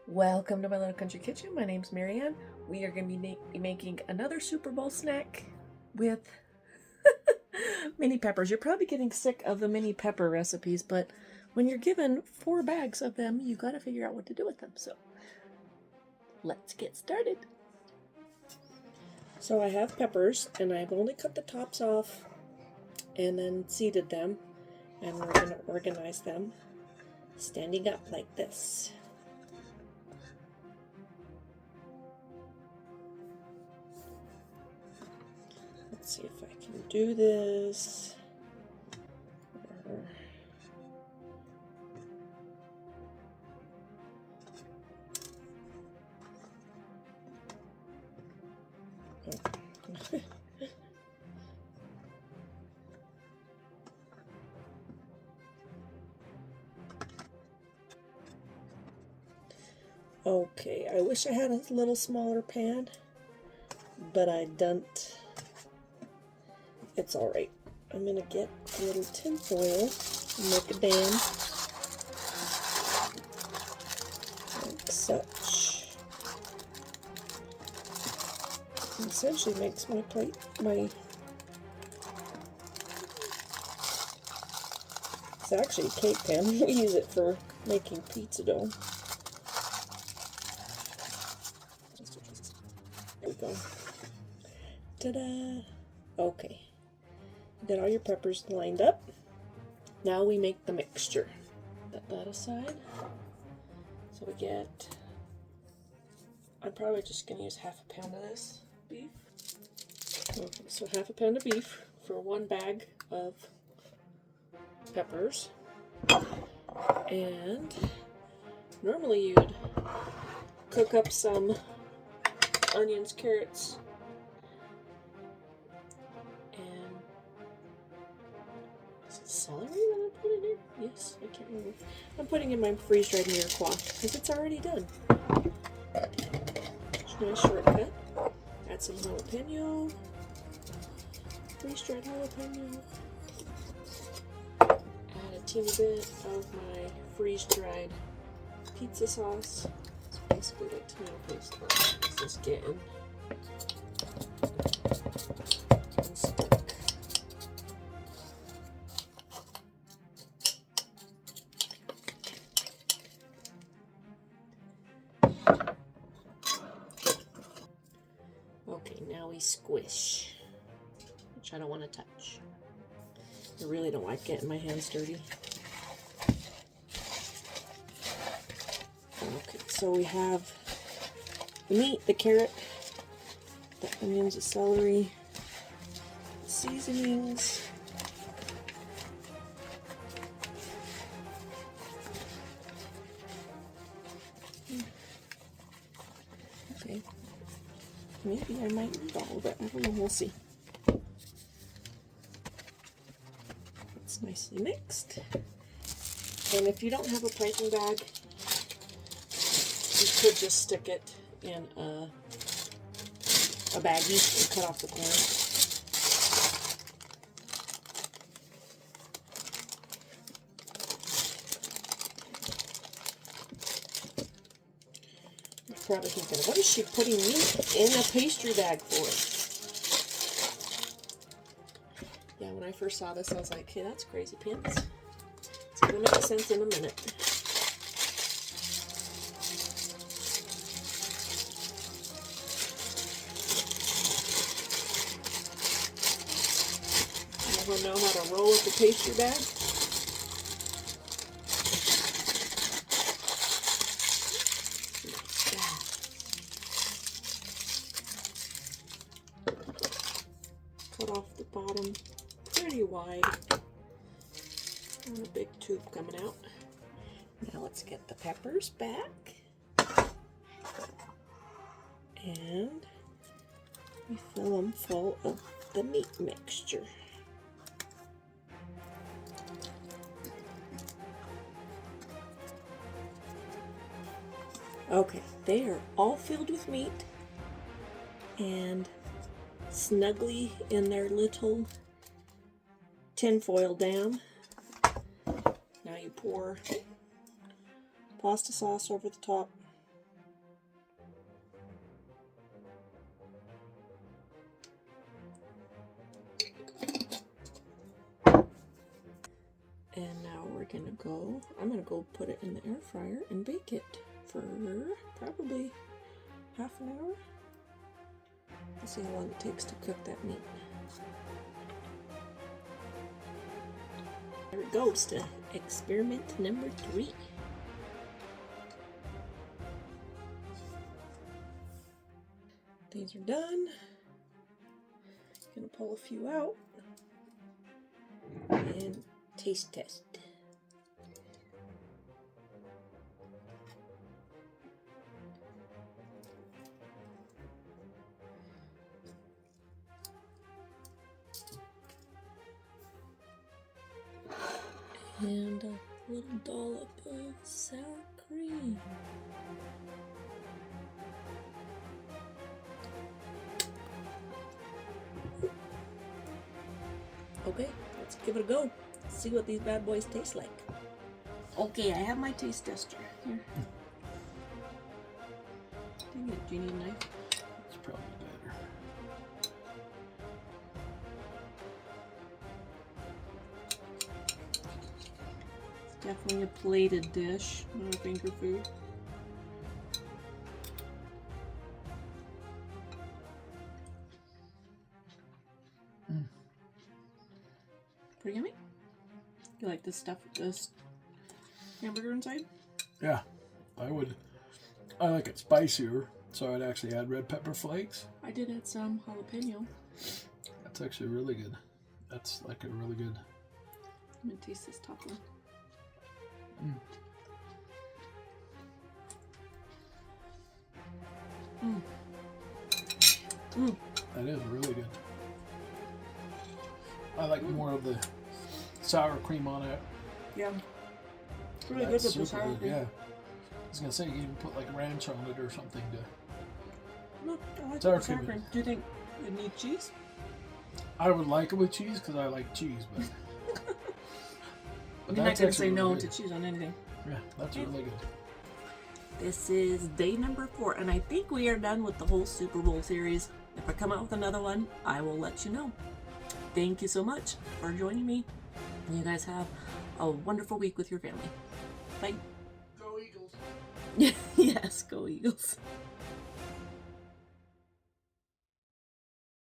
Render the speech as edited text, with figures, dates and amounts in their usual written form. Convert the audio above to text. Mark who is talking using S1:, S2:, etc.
S1: Welcome to my little country kitchen. My name's Marianne. We are going to be making another Super Bowl snack with mini peppers. You're probably getting sick of the mini pepper recipes, but when you're given 4 bags of them, you got to figure out what to do with them. So let's get started. So I have peppers, and I've only cut the tops off and then seeded them, and we're going to organize them standing up like this. Let's see if I can do this. Okay, I wish I had a little smaller pan, but I don't. It's alright. I'm gonna get a little tin foil and make a dam, like such. It essentially makes my plate, it's actually a cake pan. We use it for making pizza dough. There we go. Ta-da! Okay. Get all your peppers lined up. Now we make the mixture. Set that aside. So we get, I'm probably just going to use half a pound of this beef. Okay, so half a pound of beef for 1 bag of peppers. And normally you'd cook up some onions, carrots, and is it celery that I'm putting in? Yes, I can't remember. I'm putting in my freeze-dried mirepoix because it's already done. Nice shortcut. Add some jalapeno. Freeze-dried jalapeno. Add a teeny bit of my freeze-dried pizza sauce. It's basically like tomato paste. It's just getting stuck. Okay, now we squish, which I don't want to touch. I really don't like getting my hands dirty. Okay, so we have the meat, the carrot, the onions, the celery, the seasonings, okay, maybe I might need all of it, I don't know, we'll see. It's nicely mixed, and if you don't have a piping bag, you could just stick it in a baggie and cut off the corn. You're probably thinking, what is she putting meat in a pastry bag for? Yeah, when I first saw this, I was like, hey, that's crazy pants. It's going to make sense in a minute. Everyone know how to roll up a pastry bag? Cut off the bottom pretty wide. And a big tube coming out. Now let's get the peppers back. And we fill them full of the meat mixture. Okay, they are all filled with meat and snugly in their little tin foil dam. Now you pour pasta sauce over the top. gonna go put it in the air fryer and bake it for probably half an hour. Let's see how long it takes to cook that meat. There it goes to experiment number 3. These are done. Gonna pull a few out and taste test. And a little dollop of sour cream. Okay, let's give it a go. See what these bad boys taste like. Okay, I have my taste tester here. Dang it, do you need a knife?
S2: It's probably better.
S1: It's definitely a plated dish, not a finger food. Pretty yummy. You like this stuff, this hamburger inside?
S2: Yeah, I like it spicier, so I'd actually add red pepper flakes.
S1: I did add some jalapeno.
S2: That's actually really good. That's like a really good.
S1: I'm gonna taste this top one.
S2: That is really good. I like more of the sour cream on it.
S1: Yeah. It's really
S2: That's
S1: good with the
S2: super
S1: sour
S2: good,
S1: cream.
S2: yeah. I was gonna say you can even put like ranch on it or something to.
S1: Look, I like
S2: Sour
S1: the sour
S2: cream.
S1: cream. Do you think you need cheese?
S2: I would like it with cheese because I like cheese, but.
S1: You're not gonna say
S2: actually
S1: no
S2: really
S1: to
S2: good.
S1: cheese on anything.
S2: Yeah, that's really good.
S1: This is day number 4, and I think we are done with the whole Super Bowl series. If I come out with another one, I will let you know. Thank you so much for joining me. You guys have a wonderful week with your family. Bye.
S2: Go Eagles!
S1: Yes, go Eagles.